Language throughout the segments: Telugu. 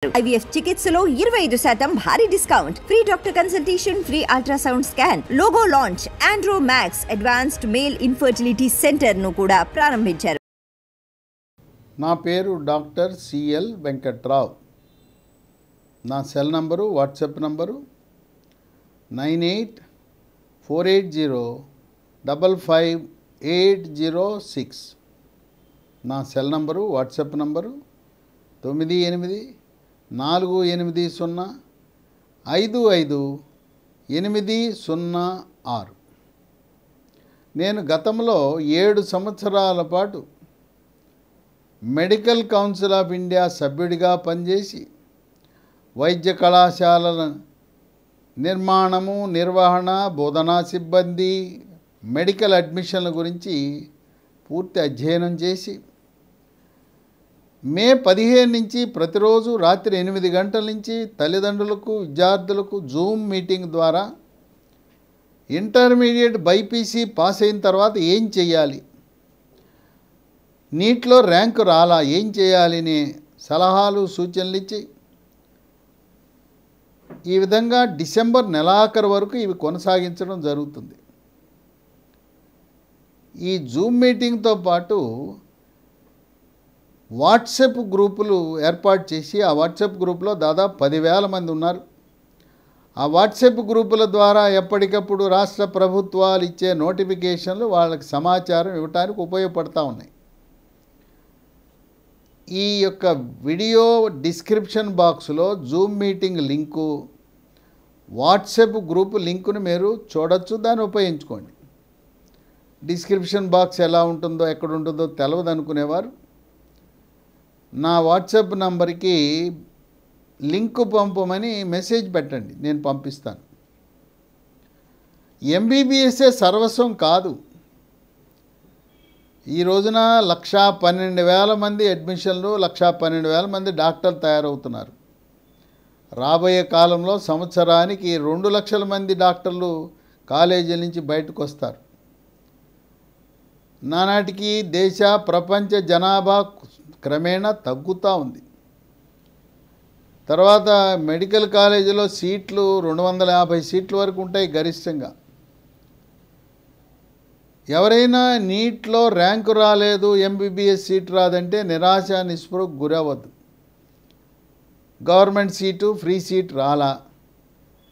IVF చికిత్సలో 25% భారీ discount, free doctor consultation, free ultrasound scan, logo launch, Andro max advanced male infertility centre ను కూడా ప్రారంభించారు. నా పేరు డాక్టర్ సిఎల్ వెంకట్రావు. నా సెల్ నంబరు, వాట్సాప్ నంబరు 9848055806. నా సెల్ నంబరు, వాట్సాప్ నంబరు 9848055806. నేను గతంలో 7 సంవత్సరాల పాటు మెడికల్ కౌన్సిల్ ఆఫ్ ఇండియా సభ్యుడిగా పనిచేసి వైద్య కళాశాలల నిర్మాణము, నిర్వహణ, బోధనా సిబ్బంది, మెడికల్ అడ్మిషన్ల గురించి పూర్తి అధ్యయనం చేసి మే 15 నుంచి ప్రతిరోజు రాత్రి 8 గంటల నుంచి తల్లిదండ్రులకు, విద్యార్థులకు జూమ్ మీటింగ్ ద్వారా ఇంటర్మీడియట్ బైపీసీ పాస్ అయిన తర్వాత ఏం చేయాలి, నీట్లో ర్యాంకు రాలా ఏం చేయాలి అనే సలహాలు, సూచనలు ఇచ్చి ఈ విధంగా డిసెంబర్ నెలాఖరు వరకు ఇవి కొనసాగించడం జరుగుతుంది. ఈ జూమ్ మీటింగ్తో పాటు వాట్సాప్ గ్రూపులు ఏర్పాటు చేసి ఆ వాట్సాప్ గ్రూపులో దాదాపు 10,000 మంది ఉన్నారు. ఆ వాట్సాప్ గ్రూపుల ద్వారా ఎప్పటికప్పుడు రాష్ట్ర ప్రభుత్వాలు ఇచ్చే నోటిఫికేషన్లు వాళ్ళకి సమాచారం ఇవ్వడానికి ఉపయోగపడతా ఉన్నాయి. ఈ యొక్క వీడియో డిస్క్రిప్షన్ బాక్స్లో Zoom meeting link, WhatsApp group లింకును మీరు చూడొచ్చు, దాన్ని ఉపయోగించుకోండి. డిస్క్రిప్షన్ బాక్స్ ఎలా ఉంటుందో, ఎక్కడ ఉంటుందో తెలియదు అనుకునేవారు నా వాట్సాప్ నంబర్కి లింకు పంపమని మెసేజ్ పెట్టండి, నేను పంపిస్తాను. ఎంబీబీఎస్ఏ సర్వస్వం కాదు. ఈ రోజున 1,12,000 మంది అడ్మిషన్లు, 1,12,000 మంది డాక్టర్లు తయారవుతున్నారు. రాబోయే కాలంలో సంవత్సరానికి 2 లక్షల మంది డాక్టర్లు కాలేజీల నుంచి బయటకు వస్తారు. నానాటికి దేశ, ప్రపంచ జనాభా క్రమేణా తగ్గుతూ ఉంది. తర్వాత మెడికల్ కాలేజీలో సీట్లు 250 సీట్ల వరకు ఉంటాయి గరిష్టంగా. ఎవరైనా నీట్లో ర్యాంకు రాలేదు, ఎంబీబీఎస్ సీట్ రాదంటే నిరాశ, నిస్పృహకు గురవద్దు. గవర్నమెంట్ సీటు, ఫ్రీ సీట్ రాలా,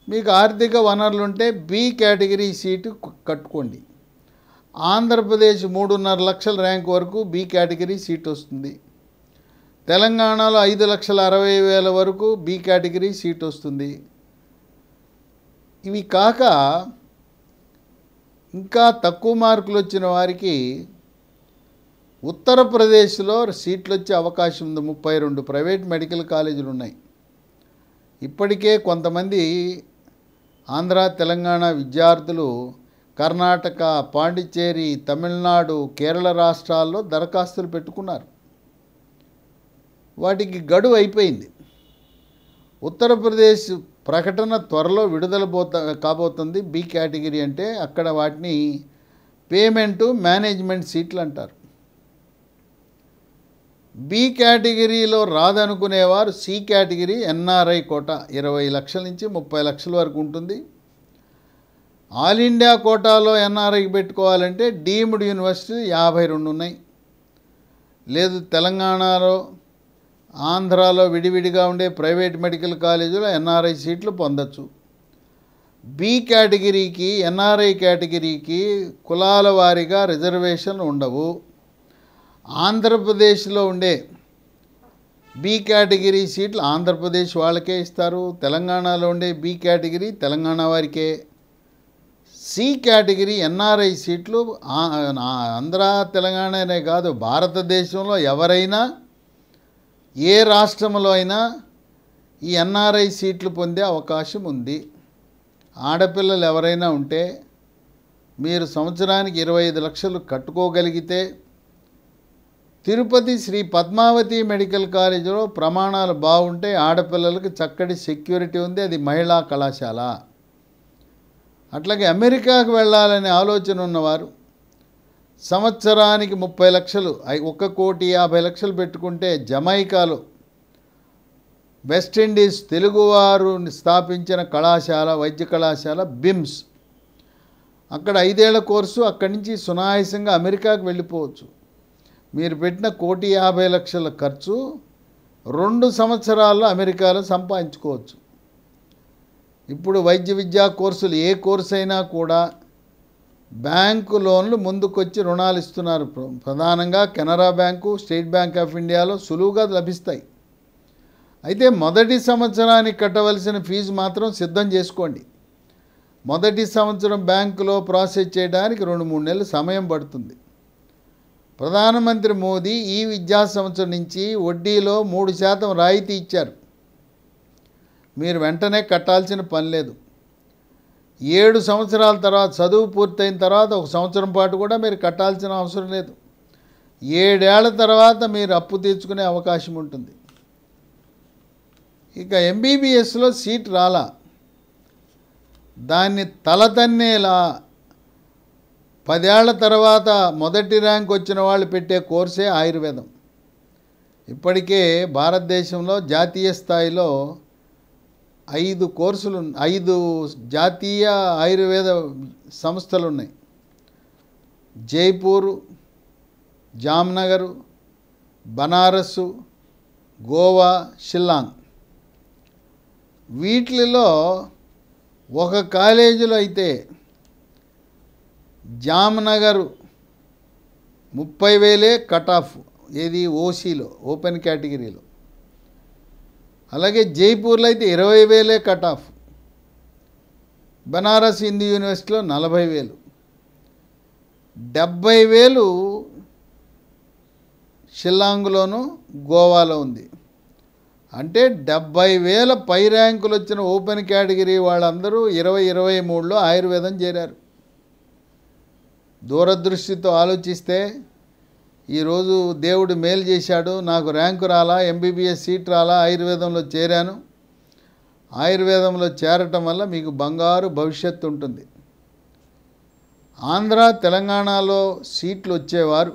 మీకు ఆర్థిక వనరులుంటే బి కేటగిరీ సీటు కట్టుకోండి. ఆంధ్రప్రదేశ్ 3.5 లక్షల ర్యాంక్ వరకు బి కేటగిరీ సీట్ వస్తుంది. తెలంగాణలో 5,60,000 వరకు బి కేటగిరీ సీట్ వస్తుంది. ఇవి కాక ఇంకా తక్కువ మార్కులు వచ్చిన వారికి ఉత్తరప్రదేశ్లో సీట్లు వచ్చే అవకాశం ఉంది. 32 ప్రైవేట్ మెడికల్ కాలేజీలు ఉన్నాయి. ఇప్పటికే కొంతమంది ఆంధ్ర, తెలంగాణ విద్యార్థులు కర్ణాటక, పాండిచ్చేరి, తమిళనాడు, కేరళ రాష్ట్రాల్లో దరఖాస్తులు పెట్టుకున్నారు. వాటికి గడువు అయిపోయింది. ఉత్తరప్రదేశ్ ప్రకటన త్వరలో విడుదల కాబోతుంది. బి కేటగిరీ అంటే అక్కడ వాటిని పేమెంటు, మేనేజ్మెంట్ సీట్లు అంటారు. బి కేటగిరీలో రాదనుకునేవారు సి కేటగిరీ, ఎన్ఆర్ఐ కోటా 20 లక్షల నుంచి 30 లక్షల వరకు ఉంటుంది. ఆల్ ఇండియా కోటాలో ఎన్ఆర్ఐకి పెట్టుకోవాలంటే డీమ్డ్ యూనివర్సిటీ 52 ఉన్నాయి. లేదు తెలంగాణలో, ఆంధ్రాలో విడివిడిగా ఉండే ప్రైవేట్ మెడికల్ కాలేజీలో ఎన్ఆర్ఐ సీట్లు పొందొచ్చు. బి కేటగిరీకి, ఎన్ఆర్ఐ కేటగిరీకి కులాల వారీగా రిజర్వేషన్లు ఉండవు. ఆంధ్రప్రదేశ్లో ఉండే బి కేటగిరీ సీట్లు ఆంధ్రప్రదేశ్ వాళ్ళకే ఇస్తారు. తెలంగాణలో ఉండే బి కేటగిరీ తెలంగాణ వారికే. సి కేటగిరీ ఎన్ఆర్ఐ సీట్లు ఆంధ్ర, తెలంగాణనే కాదు, భారతదేశంలో ఎవరైనా ఏ రాష్ట్రంలో అయినా ఈ ఎన్ఆర్ఐ సీట్లు పొందే అవకాశం ఉంది. ఆడపిల్లలు ఎవరైనా ఉంటే మీరు సంవత్సరానికి 25 లక్షలు కట్టుకోగలిగితే తిరుపతి శ్రీ పద్మావతి మెడికల్ కాలేజీలో ప్రమాణాలు బాగుంటే ఆడపిల్లలకు చక్కటి సెక్యూరిటీ ఉంది. అది మహిళా కళాశాల. అట్లాగే అమెరికాకు వెళ్ళాలనే ఆలోచన ఉన్నవారు సంవత్సరానికి 30 లక్షలు, 1,50,00,000 పెట్టుకుంటే జమైకాలో వెస్టిండీస్ తెలుగువారు స్థాపించిన కళాశాల, వైద్య కళాశాల బిమ్స్. అక్కడ 5 ఏళ్ల కోర్సు, అక్కడి నుంచి సునాయాసంగా అమెరికాకు వెళ్ళిపోవచ్చు. మీరు పెట్టిన 1,50,00,000 ఖర్చు 2 సంవత్సరాల్లో అమెరికాలో సంపాదించుకోవచ్చు. ఇప్పుడు వైద్య విద్యా కోర్సులు ఏ కోర్సు అయినా కూడా బ్యాంకు లోన్లు ముందుకొచ్చి రుణాలు ఇస్తున్నారు. ప్రధానంగా Canara bank, state bank of ఇండియాలో సులువుగా లభిస్తాయి. అయితే మొదటి సంవత్సరానికి కట్టవలసిన ఫీజు మాత్రం సిద్ధం చేసుకోండి. మొదటి సంవత్సరం బ్యాంకులో ప్రాసెస్ చేయడానికి 2-3 నెలలు సమయం పడుతుంది. ప్రధానమంత్రి మోదీ ఈ విద్యా సంవత్సరం నుంచి వడ్డీలో 3% రాయితీ ఇచ్చారు. మీరు వెంటనే కట్టాల్సిన పని లేదు. 7 సంవత్సరాల తర్వాత, చదువు పూర్తయిన తర్వాత 1 సంవత్సరం పాటు కూడా మీరు కట్టాల్సిన అవసరం లేదు. 7 ఏళ్ల తర్వాత మీరు అప్పు తీర్చుకునే అవకాశం ఉంటుంది. ఇక ఎంబీబీఎస్లో సీట్ రాలా, దాన్ని తలతన్నేలా 10 ఏళ్ల తర్వాత మొదటి ర్యాంక్ వచ్చిన వాళ్ళు పెట్టే కోర్సే ఆయుర్వేదం. ఇప్పటికే భారతదేశంలో జాతీయ స్థాయిలో 5 కోర్సులు, 5 జాతీయ ఆయుర్వేద సంస్థలు ఉన్నాయి. జైపూరు, జామ్నగరు, బనారస్సు, గోవా, షిల్లాంగ్. వీటిలో ఒక కాలేజీలో అయితే జామ్నగర్ 30,000 కట్ ఆఫ్, ఏది ఓసీలో, ఓపెన్ కేటగిరీలో. అలాగే జైపూర్లో అయితే 20,000 కట్ ఆఫ్. బనారస్ హిందూ యూనివర్సిటీలో 40,000. 70,000 షిల్లాంగ్లోను, గోవాలో ఉంది. అంటే 70,000 పై ర్యాంకులు వచ్చిన ఓపెన్ కేటగిరీ వాళ్ళందరూ 2023లో ఆయుర్వేదం చేరారు. దూరదృష్టితో ఆలోచిస్తే ఈరోజు దేవుడు మేలు చేశాడు, నాకు ర్యాంకు రాలా, ఎంబీబీఎస్ సీట్ రాలా, ఆయుర్వేదంలో చేరాను. ఆయుర్వేదంలో చేరటం వల్ల మీకు బంగారు భవిష్యత్తు ఉంటుంది. ఆంధ్ర, తెలంగాణలో సీట్లు వచ్చేవారు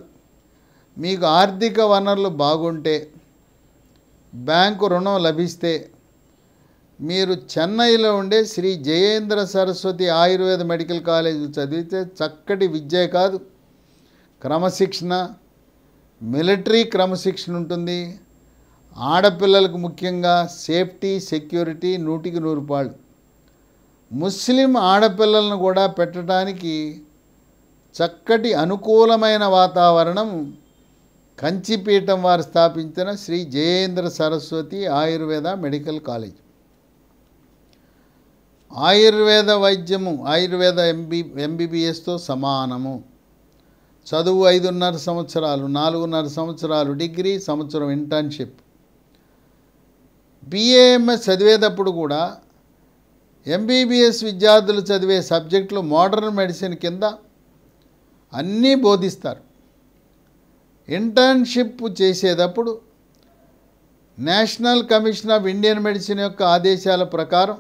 మీకు ఆర్థిక వనరులు బాగుంటే, బ్యాంకు రుణం లభిస్తే, మీరు చెన్నైలో ఉండే శ్రీ జయేంద్ర సరస్వతి ఆయుర్వేద మెడికల్ కాలేజ్ చదివితే చక్కటి విద్యే కాదు, క్రమశిక్షణ, మిలిటరీ క్రమశిక్షణ ఉంటుంది. ఆడపిల్లలకు ముఖ్యంగా సేఫ్టీ, సెక్యూరిటీ 100% ముస్లిం ఆడపిల్లలను కూడా పెట్టడానికి చక్కటి అనుకూలమైన వాతావరణం కంచిపీఠం వారు స్థాపించిన శ్రీ జయేంద్ర సరస్వతి ఆయుర్వేద మెడికల్ కాలేజ్. ఆయుర్వేద వైద్యము ఆయుర్వేద ఎంబీబీఎస్తో సమానము. చదువు 5.5 సంవత్సరాలు, 4.5 సంవత్సరాలు డిగ్రీ, సంవత్సరం ఇంటర్న్షిప్. బీఏఎంఎస్ చదివేటప్పుడు కూడా ఎంబీబీఎస్ విద్యార్థులు చదివే సబ్జెక్టులు మోడర్న్ మెడిసిన్ కింద అన్నీ బోధిస్తారు. ఇంటర్న్షిప్ చేసేటప్పుడు national commission of Indian medicine యొక్క ఆదేశాల ప్రకారం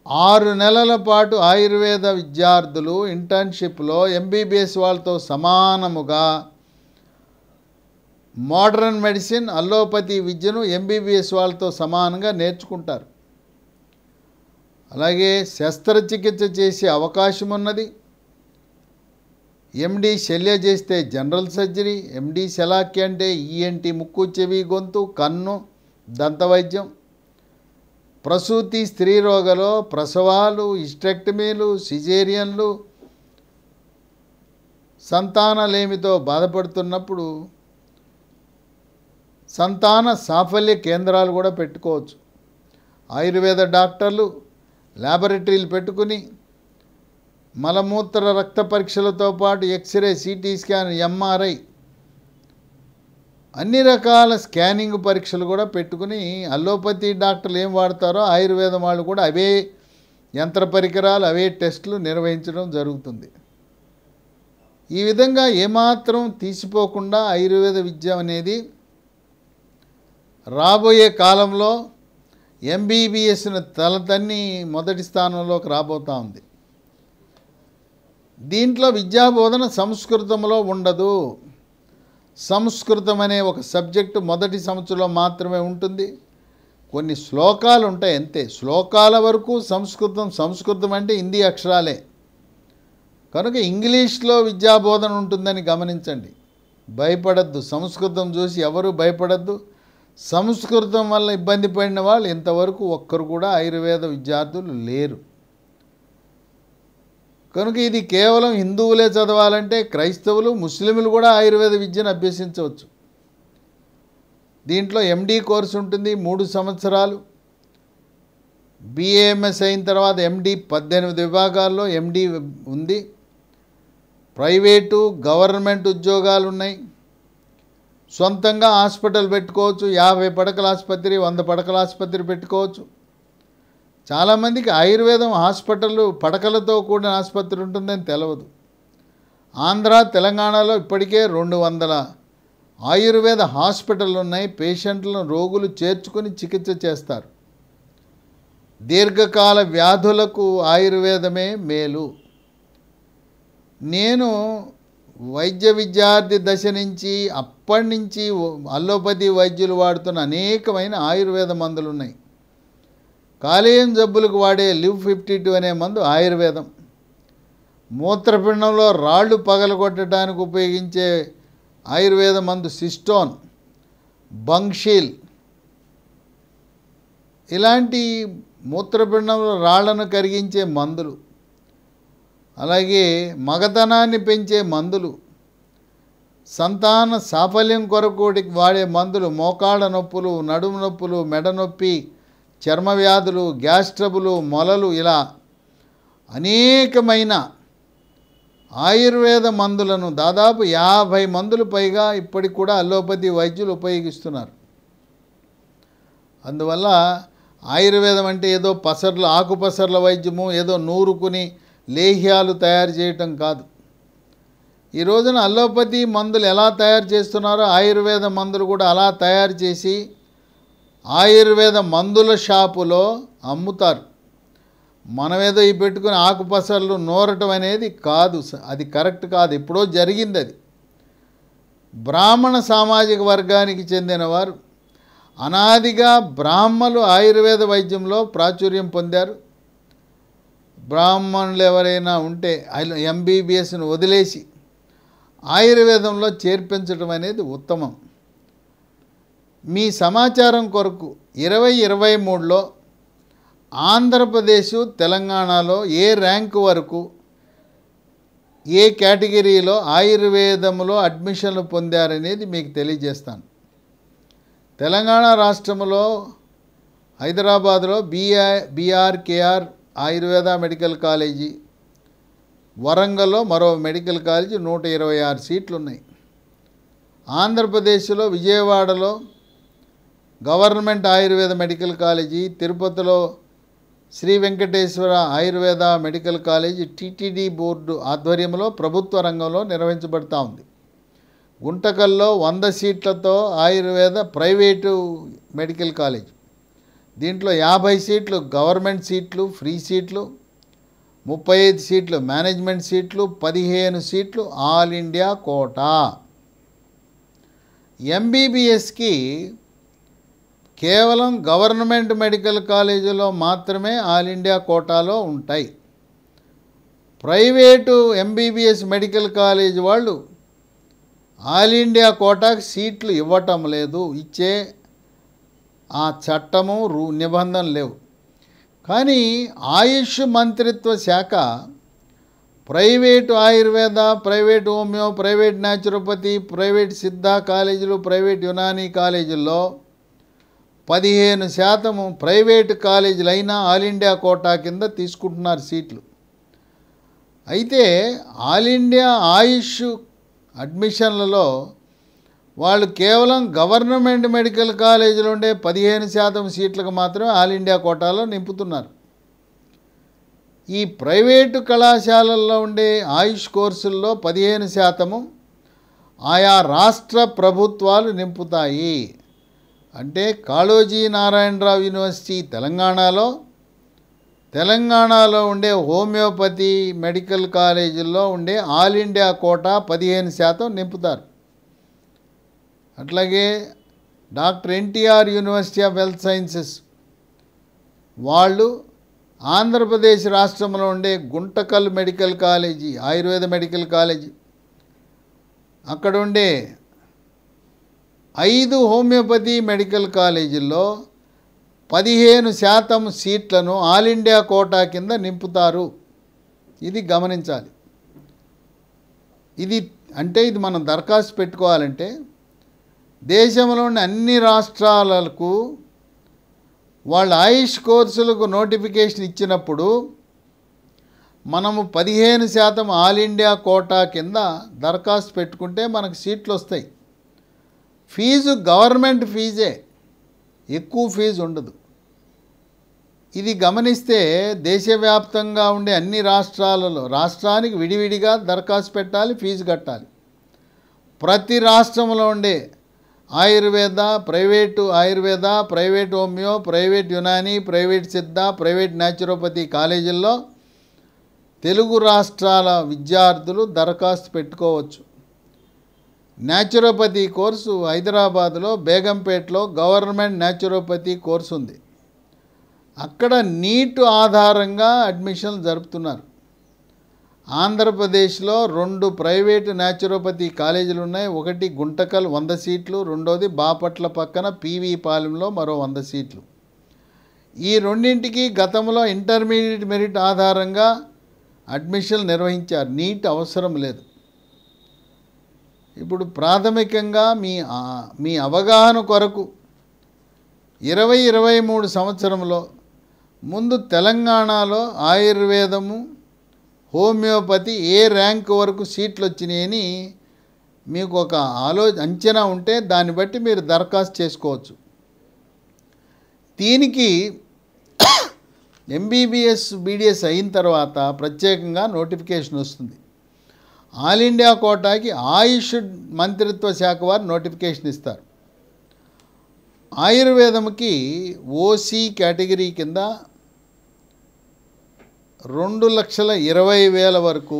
6 నెలల పాటు ఆయుర్వేద విద్యార్థులు ఇంటర్న్షిప్లో ఎంబీబీఎస్ వాళ్ళతో సమానముగా మోడర్న్ మెడిసిన్, అల్లోపతి విద్యను ఎంబీబీఎస్ వాళ్ళతో సమానంగా నేర్చుకుంటారు. అలాగే శస్త్రచికిత్స చేసే అవకాశం ఉన్నది. ఎండి శల్య చేస్తే జనరల్ సర్జరీ, ఎండి శలాక్య అంటే ఈఎన్టీ ముక్కు, చెవి, గొంతు, కన్ను, దంతవైద్యం. ప్రసూతి, స్త్రీ రోగలో ప్రసవాలు, హిస్టెక్టమీలు, సిజేరియన్లు, సంతానలేమితో బాధపడుతున్నప్పుడు సంతాన సాఫల్య కేంద్రాలు కూడా పెట్టుకోవచ్చు. ఆయుర్వేద డాక్టర్లు ల్యాబొరేటరీలు పెట్టుకుని మలమూత్ర రక్త పరీక్షలతో పాటు ఎక్స్రే, సిటీ స్కాన్, ఎంఆర్ఐ అన్ని రకాల స్కానింగ్ పరీక్షలు కూడా పెట్టుకుని అల్లోపతి డాక్టర్లు ఏం వాడతారో ఆయుర్వేదం వాళ్ళు కూడా అవే యంత్ర పరికరాలు, అవే టెస్టులు నిర్వహించడం జరుగుతుంది. ఈ విధంగా ఏమాత్రం తీసిపోకుండా ఆయుర్వేద విద్య అనేది రాబోయే కాలంలో ఎంబీబీఎస్ను తలతన్ని మొదటి స్థానంలోకి రాబోతూ ఉంది. దీంట్లో విద్యాబోధన సంస్కృతంలో ఉండదు. సంస్కృతం అనే ఒక సబ్జెక్టు మొదటి సంవత్సరంలో మాత్రమే ఉంటుంది. కొన్ని శ్లోకాలు ఉంటాయి అంతే. శ్లోకాల వరకు సంస్కృతం అంటే హిందీ అక్షరాలే. కనుక ఇంగ్లీష్లో విద్యాబోధన ఉంటుందని గమనించండి. భయపడద్దు, సంస్కృతం చూసి ఎవరు భయపడద్దు. సంస్కృతం వల్ల ఇబ్బంది పడిన వాళ్ళు ఇంతవరకు ఒక్కరు కూడా ఆయుర్వేద విద్యార్థులు లేరు. కనుక ఇది కేవలం హిందువులే చదవాలంటే క్రైస్తవులు, ముస్లింలు కూడా ఆయుర్వేద విద్యను అభ్యసించవచ్చు. దీంట్లో ఎండి కోర్సు ఉంటుంది 3 సంవత్సరాలు. బిఏఎంఎస్ అయిన తర్వాత ఎండి 18 విభాగాల్లో ఎండి ఉంది. ప్రైవేటు గవర్నమెంట్ ఉద్యోగాలు ఉన్నాయి. సొంతంగా హాస్పిటల్ పెట్టుకోవచ్చు. 50 పడకల ఆసుపత్రి, 100 పడకల ఆసుపత్రి పెట్టుకోవచ్చు. చాలామందికి ఆయుర్వేదం హాస్పిటల్ పడకలతో కూడిన ఆసుపత్రి ఉంటుందని తెలియదు. ఆంధ్ర, తెలంగాణలో ఇప్పటికే 200 ఆయుర్వేద హాస్పిటల్ ఉన్నాయి. పేషెంట్లను, రోగులు చేర్చుకొని చికిత్స చేస్తారు. దీర్ఘకాల వ్యాధులకు ఆయుర్వేదమే మేలు. నేను వైద్య విద్యార్థి దశ నుంచి అప్పటి నుంచి అల్లోపతి వైద్యులు వాడుతున్న అనేకమైన ఆయుర్వేద మందులు ఉన్నాయి. కాలేయం జబ్బులకు వాడే లివ్ 52 అనే మందు ఆయుర్వేదం. మూత్రపిండంలో రాళ్ళు పగలగొట్టడానికి ఉపయోగించే ఆయుర్వేద మందు సిస్టోన్, బంక్షీల్. ఇలాంటి మూత్రపిండంలో రాళ్లను కరిగించే మందులు, అలాగే మగతనాన్ని పెంచే మందులు, సంతాన సాఫల్యం కొరకు వాడే మందులు, మోకాళ్ళ నొప్పులు, నడుము నొప్పులు, మెడ నొప్పి, చర్మ వ్యాధులు, గ్యాస్ ట్రబులు, మొలలు, ఇలా అనేకమైన ఆయుర్వేద మందులను దాదాపు 50 మందులు పైగా ఇప్పటికి కూడా అల్లోపతి వైద్యులు ఉపయోగిస్తున్నారు. అందువల్ల ఆయుర్వేదం అంటే ఏదో ఆకుపసర్ల వైద్యము, ఏదో నూరుకుని లేహ్యాలు తయారు చేయటం కాదు. ఈ రోజున అల్లోపతి మందులు ఎలా తయారు చేస్తున్నారో ఆయుర్వేద మందులు కూడా అలా తయారు చేసి ఆయుర్వేద మందుల షాపులో అమ్ముతారు. మనమేదో ఈ పెట్టుకుని ఆకుపసర్లు నూరటం అనేది కాదు, అది కరెక్ట్ కాదు. ఎప్పుడో జరిగింది అది. బ్రాహ్మణ సామాజిక వర్గానికి చెందినవారు అనాదిగా బ్రాహ్మలు ఆయుర్వేద వైద్యంలో ప్రాచుర్యం పొందారు. బ్రాహ్మణులు ఎవరైనా ఉంటే ఎంబీబీఎస్ను వదిలేసి ఆయుర్వేదంలో చేర్పించడం అనేది ఉత్తమం. మీ సమాచారం కొరకు 2023లో ఆంధ్రప్రదేశ్, తెలంగాణలో ఏ ర్యాంకు వరకు ఏ కేటగిరీలో ఆయుర్వేదంలో అడ్మిషన్లు పొందారనేది మీకు తెలియజేస్తాను. తెలంగాణ రాష్ట్రంలో హైదరాబాద్లో బీఆర్కేఆర్ ఆయుర్వేద మెడికల్ కాలేజీ, వరంగల్లో మరో మెడికల్ కాలేజీ 126 సీట్లు ఉన్నాయి. ఆంధ్రప్రదేశ్లో విజయవాడలో గవర్నమెంట్ ఆయుర్వేద మెడికల్ కాలేజీ, తిరుపతిలో Shri Venkateswara Ayurveda medical college TTD board ఆధ్వర్యంలో ప్రభుత్వ రంగంలో నిర్వహించబడుతూ ఉంది. గుంటకల్లో 100 సీట్లతో ఆయుర్వేద ప్రైవేటు మెడికల్ కాలేజ్. దీంట్లో 50 సీట్లు గవర్నమెంట్ సీట్లు, ఫ్రీ సీట్లు, 35 సీట్లు మేనేజ్మెంట్ సీట్లు, 15 సీట్లు ఆల్ ఇండియా కోటా. ఎంబీబీఎస్కి కేవలం గవర్నమెంట్ మెడికల్ కాలేజీలో మాత్రమే ఆల్ ఇండియా కోటాలో ఉంటాయి. ప్రైవేటు ఎంబీబీఎస్ మెడికల్ కాలేజ్ వాళ్ళు ఆల్ ఇండియా కోటాకు సీట్లు ఇవ్వటం లేదు. ఇచ్చే ఆ చట్టము నిబంధనలు లేవు. కానీ ఆయుష్ మంత్రిత్వ శాఖ private Ayurveda, private homeo, private naturopathy, private సిద్ధ కాలేజీలు, ప్రైవేట్ యునానీ కాలేజీల్లో 15% ప్రైవేటు కాలేజీలు అయినా ఆల్ ఇండియా కోటా కింద తీసుకుంటున్నారు సీట్లు. అయితే ఆల్ ఇండియా ఆయుష్ అడ్మిషన్లలో వాళ్ళు కేవలం గవర్నమెంట్ మెడికల్ కాలేజీలో ఉండే 15% సీట్లకు మాత్రమే ఆల్ ఇండియా కోటాలో నింపుతున్నారు. ఈ ప్రైవేటు కళాశాలల్లో ఉండే ఆయుష్ కోర్సుల్లో 15% ఆయా రాష్ట్ర ప్రభుత్వాలు నింపుతాయి. అంటే కాళోజీ నారాయణరావు యూనివర్సిటీ తెలంగాణలో ఉండే హోమియోపతి మెడికల్ కాలేజీల్లో ఉండే ఆల్ ఇండియా కోటా 15% నింపుతారు. అట్లాగే doctor NTR university of health sciences వాళ్ళు ఆంధ్రప్రదేశ్ రాష్ట్రంలో ఉండే Guntakal medical college, Ayurveda medical college, అక్కడ ఉండే 5 హోమియోపతి మెడికల్ కాలేజీల్లో 15% సీట్లను ఆల్ ఇండియా కోటా కింద నింపుతారు. ఇది గమనించాలి. ఇది మనం దరఖాస్తు పెట్టుకోవాలంటే దేశంలోని అన్ని రాష్ట్రాలకు వాళ్ళ ఆయుష్ కోర్సులకు నోటిఫికేషన్ ఇచ్చినప్పుడు మనము 15% ఆల్ ఇండియా కోటా కింద దరఖాస్తు పెట్టుకుంటే మనకు సీట్లు వస్తాయి. ఫీజు గవర్నమెంట్ ఫీజే, ఎక్కువ ఫీజు ఉండదు. ఇది గమనిస్తే దేశవ్యాప్తంగా ఉండే అన్ని రాష్ట్రాలలో రాష్ట్రానికి విడివిడిగా దరఖాస్తు పెట్టాలి, ఫీజు కట్టాలి. ప్రతి రాష్ట్రంలో ఉండే Ayurveda, private homeo, private Unani, private సిద్ధ, ప్రైవేట్ న్యాచురోపతి కాలేజీల్లో తెలుగు రాష్ట్రాల విద్యార్థులు దరఖాస్తు పెట్టుకోవచ్చు. న్యాచురోపతి కోర్సు హైదరాబాద్లో బేగంపేటలో గవర్నమెంట్ న్యాచురోపతి కోర్సు ఉంది. అక్కడ నీట్ ఆధారంగా అడ్మిషన్లు జరుపుతున్నారు. ఆంధ్రప్రదేశ్లో 2 ప్రైవేటు న్యాచురోపతి కాలేజీలు ఉన్నాయి. ఒకటి గుంటకల్ 100 సీట్లు, రెండోది బాపట్ల పక్కన పివి పాలెంలో మరో 100 సీట్లు. ఈ రెండింటికి గతంలో ఇంటర్మీడియట్ మెరిట్ ఆధారంగా అడ్మిషన్లు నిర్వహించారు. నీట్ అవసరం లేదు. ఇప్పుడు ప్రాథమికంగా మీ అవగాహన కొరకు 2023 సంవత్సరంలో ముందు తెలంగాణలో ఆయుర్వేదము, హోమియోపతి ఏ ర్యాంక్ వరకు సీట్లు వచ్చినాయని మీకు ఒక అంచనా ఉంటే దాన్ని బట్టి మీరు దరఖాస్తు చేసుకోవచ్చు. దీనికి ఎంబీబీఎస్, బీడీఎస్ అయిన తర్వాత ప్రత్యేకంగా నోటిఫికేషన్ వస్తుంది. ఆల్ ఇండియా కోటాకి ఆయుష్ మంత్రిత్వ శాఖ వారు నోటిఫికేషన్ ఇస్తారు. ఆయుర్వేదంకి ఓసీ కేటగిరీ కింద 2,20,000 వరకు,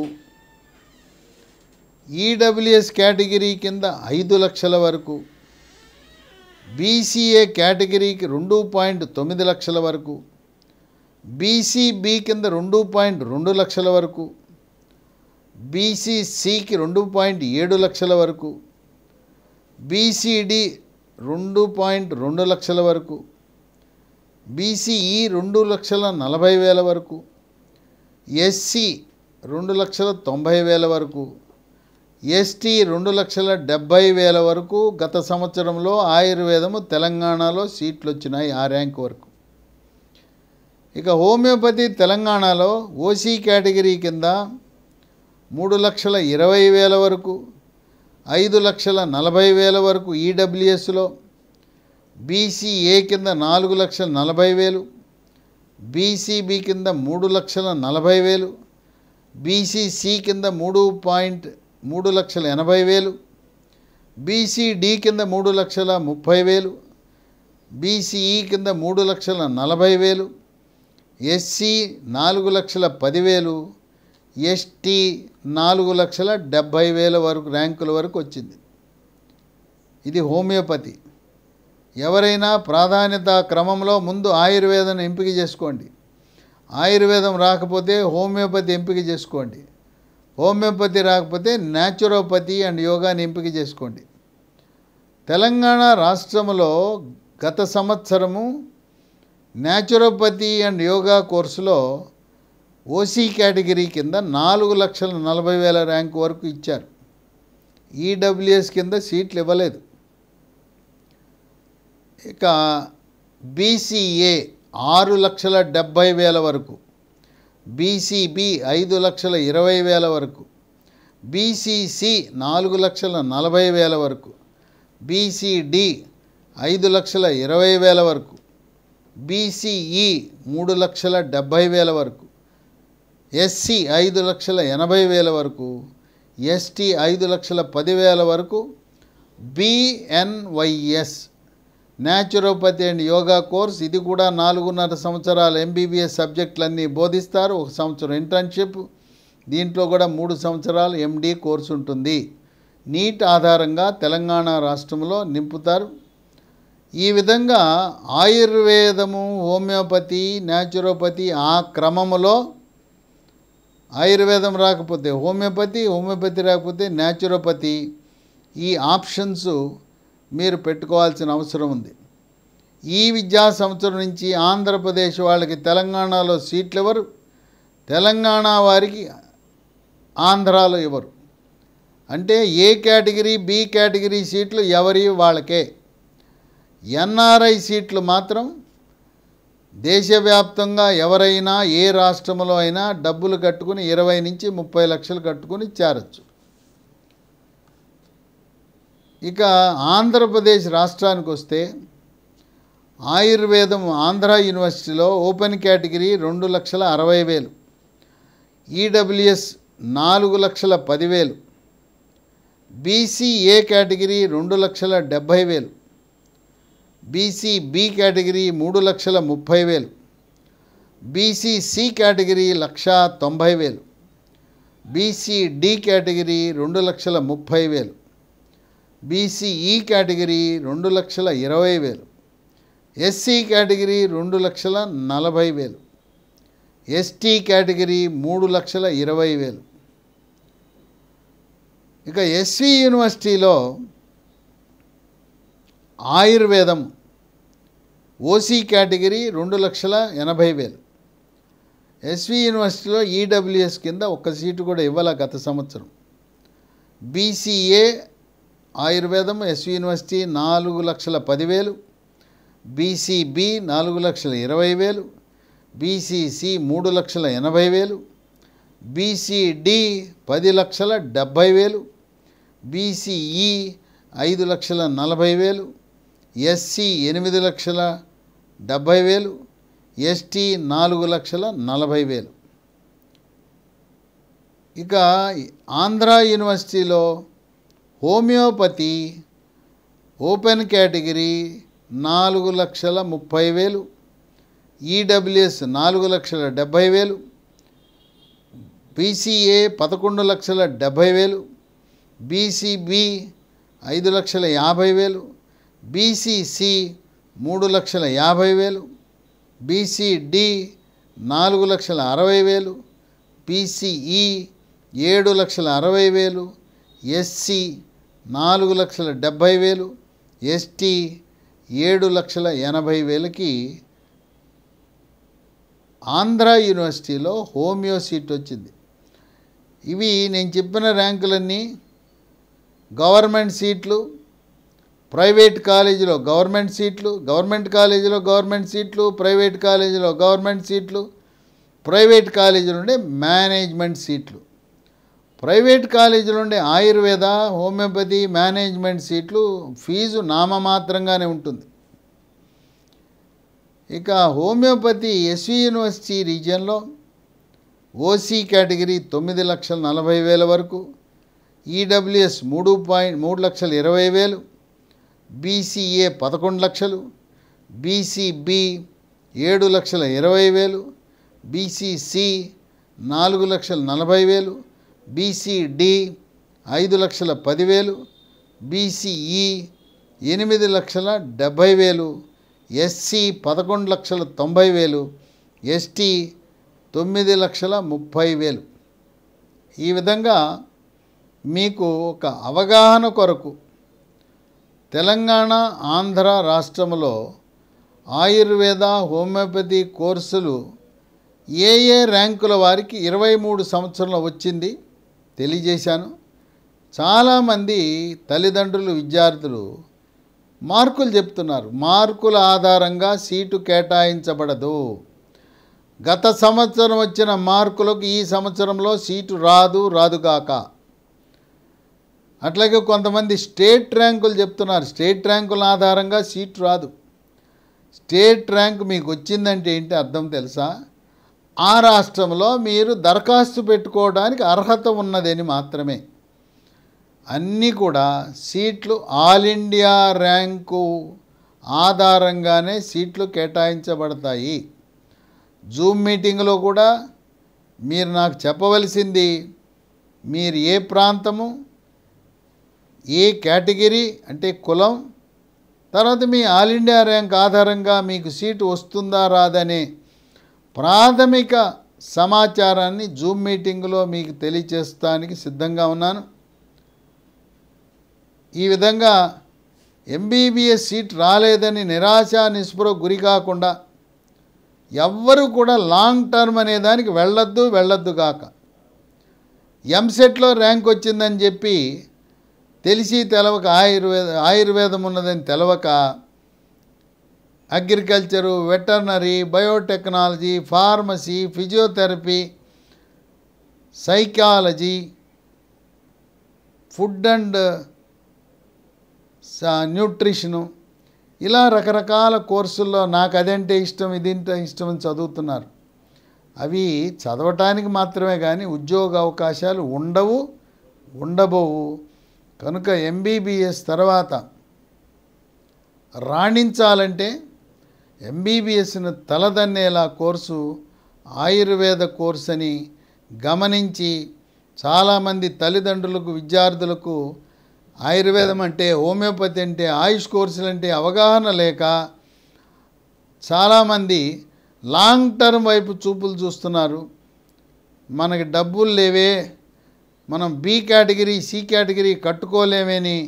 ఈడబ్ల్యూఎస్ కేటగిరీ కింద 5 లక్షల వరకు, బీసీఏ కేటగిరీకి 2.9 లక్షల వరకు, బీసీబీ కింద 2.2 లక్షల వరకు, బీసీసీకి 2.7 లక్షల వరకు, బీసీడీ 2.2 లక్షల వరకు, బీసీఈ 2,40,000 వరకు, ఎస్సీ 2,90,000 వరకు, ఎస్టీ 2,70,000 వరకు గత సంవత్సరంలో ఆయుర్వేదము తెలంగాణలో సీట్లు వచ్చినాయి, ఆ ర్యాంక్ వరకు. ఇక హోమియోపతి తెలంగాణలో ఓసీ కేటగిరీ కింద 3,20,000 వరకు, 5,40,000 వరకు ఈడబ్ల్యూఎస్లో, బీసీఏ కింద 4,40,000, బీసీబీ కింద 3,40,000, బీసీసీ కింద 3,80,000, బీసీడీ కింద 3,30,000, బీసీఈ కింద 3,40,000, ఎస్సీ 4,10,000, ఎస్టీ 4,70,000 వరకు ర్యాంకుల వరకు వచ్చింది. ఇది హోమియోపతి. ఎవరైనా ప్రాధాన్యత క్రమంలో ముందు ఆయుర్వేదం ఎంపిక చేసుకోండి. ఆయుర్వేదం రాకపోతే హోమియోపతి ఎంపిక చేసుకోండి. హోమియోపతి రాకపోతే న్యాచురోపతి అండ్ యోగాని ఎంపిక చేసుకోండి. తెలంగాణ రాష్ట్రంలో గత సంవత్సరము న్యాచురోపతి అండ్ యోగా కోర్సులో ఓసీ కేటగిరీ కింద 4,40,000 ర్యాంకు వరకు ఇచ్చారు. ఈడబ్ల్యూఎస్ కింద సీట్లు ఇవ్వలేదు. ఇక బీసీఏ 6,70,000 వరకు, బీసీబీ 5,20,000 వరకు, బీసీసీ 4,40,000 వరకు, బీసీడీ 5,20,000 వరకు, బీసీఈ 3,70,000 వరకు, ఎస్సీ 5,80,000 వరకు, ఎస్టీ 5,10,000 వరకు, BNYS naturopathy and yoga course, ఇది కూడా 4.5 సంవత్సరాలు ఎంబీబీఎస్ సబ్జెక్టులన్నీ బోధిస్తారు. 1 సంవత్సరం ఇంటర్న్షిప్, దీంట్లో కూడా 3 సంవత్సరాలు ఎండీ కోర్సు ఉంటుంది. నీట్ ఆధారంగా తెలంగాణ రాష్ట్రంలో నింపుతారు. ఈ విధంగా ఆయుర్వేదము, హోమియోపతి, న్యాచురోపతి ఆ క్రమములో ఆయుర్వేదం రాకపోతే హోమియోపతి, హోమియోపతి రాకపోతే న్యాచురోపతి, ఈ ఆప్షన్స్ మీరు పెట్టుకోవాల్సిన అవసరం ఉంది. ఈ విద్యా సంవత్సరం నుంచి ఆంధ్రప్రదేశ్ వాళ్ళకి తెలంగాణలో సీట్లు ఇవ్వరు, తెలంగాణ వారికి ఆంధ్రాలో ఇవ్వరు. అంటే ఏ కేటగిరీ, బి కేటగిరీ సీట్లు ఎవరి వాళ్ళకే. ఎన్ఆర్ఐ సీట్లు మాత్రం దేశవ్యాప్తంగా ఎవరైనా ఏ రాష్ట్రంలో అయినా డబ్బులు కట్టుకుని 20 నుంచి 30 లక్షలు కట్టుకుని చేరచ్చు. ఇక ఆంధ్రప్రదేశ్ రాష్ట్రానికి వస్తే ఆయుర్వేదం ఆంధ్ర యూనివర్సిటీలో open category 2,60,000, EWS 4,10,000, BCA category 2,70,000, BCB category 3,30,000, BCC category 1,90,000, BCD category 2,30,000, BCE category 2,20,000, SC category 2,40,000, ST category 3,20,000. ఇక ఎస్వి యూనివర్సిటీలో ఆయుర్వేదం ఓసీ కేటగిరీ 2,80,000. ఎస్వి యూనివర్సిటీలో ఈడబ్ల్యూఎస్ కింద ఒక్క సీటు కూడా ఇవ్వాల గత సంవత్సరం. బీసీఏ ఆయుర్వేదం SV university 4,10,000, BCB 4,20,000, BCC 3,80,000, BCD 10,70,000, BCE 5,40,000, SC 8,70,000, ST 4,40,000. ఇక ఆంధ్ర యూనివర్సిటీలో homeopathy open category 4,30,000, EWS 4,70,000, BCA 11,70,000, BCB 5,50,000, BCC 3,50,000, BCD 4,60,000, BCE 7,60,000, SC 4,70,000, ST 7,80,000కి ఆంధ్ర యూనివర్సిటీలో హోమియో సీట్ వచ్చింది. ఇవి నేను చెప్పిన ర్యాంకులన్నీ గవర్నమెంట్ సీట్లు, ప్రైవేట్ కాలేజీలో గవర్నమెంట్ సీట్లు, గవర్నమెంట్ కాలేజీలో గవర్నమెంట్ సీట్లు, ప్రైవేట్ కాలేజీలో గవర్నమెంట్ సీట్లు, ప్రైవేట్ కాలేజీలో ఉండే మేనేజ్మెంట్ సీట్లు. ప్రైవేట్ కాలేజీలో ఉండే ఆయుర్వేద, హోమియోపతి, మేనేజ్మెంట్ సీట్లు ఫీజు నామమాత్రంగానే ఉంటుంది. ఇక హోమియోపతి ఎస్వి యూనివర్సిటీ రీజియన్లో ఓసీ కేటగిరీ 9,40,000 వరకు, ఈడబ్ల్యూఎస్ 3,20,000, బీసీఏ 11 లక్షలు, BCB 7,20,000, BCC 4,40,000, BCD 5,10,000, BCE 8,70,000, SC 11,90,000, ST 9,30,000. ఈ విధంగా మీకు ఒక అవగాహన కొరకు తెలంగాణ, ఆంధ్ర రాష్ట్రంలో ఆయుర్వేద, హోమియోపతి కోర్సులు ఏ ఏ ర్యాంకుల వారికి 23 సంవత్సరంలో వచ్చింది తెలియజేశాను. చాలామంది తల్లిదండ్రులు, విద్యార్థులు మార్కులు చెప్తున్నారు. మార్కుల ఆధారంగా సీటు కేటాయించబడదు. గత సంవత్సరం వచ్చిన మార్కులకు ఈ సంవత్సరంలో సీటు రాదుగాక. అట్లాగే కొంతమంది స్టేట్ ర్యాంకులు చెప్తున్నారు. స్టేట్ ర్యాంకుల ఆధారంగా సీటు రాదు. స్టేట్ ర్యాంక్ మీకు వచ్చిందంటే ఏంటి అర్థం తెలుసా? ఆ రాష్ట్రంలో మీరు దరఖాస్తు పెట్టుకోవడానికి అర్హత ఉన్నదని మాత్రమే. అన్నీ కూడా సీట్లు ఆల్ ఇండియా ర్యాంకు ఆధారంగానే సీట్లు కేటాయించబడతాయి. జూమ్ మీటింగ్లో కూడా మీరు నాకు చెప్పవలసింది మీరు ఏ ప్రాంతము, ఏ కేటగిరీ అంటే కులం, తర్వాత మీ ఆల్ ఇండియా ర్యాంక్ ఆధారంగా మీకు సీటు వస్తుందా రాదనే ప్రాథమిక సమాచారాన్ని జూమ్ మీటింగ్లో మీకు తెలియచేస్తానికి సిద్ధంగా ఉన్నాను. ఈ విధంగా ఎంబీబీఎస్ సీట్ రాలేదని నిరాశ నిస్పృహకు గురి కాకుండా ఎవ్వరూ కూడా లాంగ్ టర్మ్ అనే దానికి వెళ్ళొద్దు కాక, ఎంసెట్లో ర్యాంక్ వచ్చిందని చెప్పి తెలిసి తెలవక ఆయుర్వేదం ఉన్నదని తెలవక agriculture, veterinary, biotechnology, pharmacy, physiotherapy, psychology, food and nutrition, ఇలా రకరకాల కోర్సుల్లో నాకు అదంటే ఇష్టం ఇదంటే ఇష్టం అని చదువుతున్నారు. అవి చదవటానికి మాత్రమే కానీ ఉద్యోగ అవకాశాలు ఉండబోవు. కనుక ఎంబీబీఎస్ తర్వాత రాణించాలంటే ఎంబీబీఎస్ను తలదన్నేలా కోర్సు ఆయుర్వేద కోర్సు అని గమనించి చాలామంది తల్లిదండ్రులకు, విద్యార్థులకు ఆయుర్వేదం అంటే, హోమియోపతి అంటే, ఆయుష్ కోర్సులు అంటే అవగాహన లేక చాలామంది లాంగ్ టర్మ్ వైపు చూపులు చూస్తున్నారు. మనకి డబ్బులు లేవే, మనం బి కేటగిరీ, సి కేటగిరీ కట్టుకోలేమని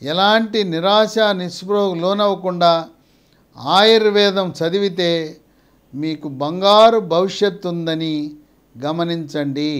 ఎలాంటి నిరాశ నిస్పృహకు లోనవ్వకుండా ఆయుర్వేదం చదివితే మీకు బంగారు భవిష్యత్తు ఉందని గమనించండి.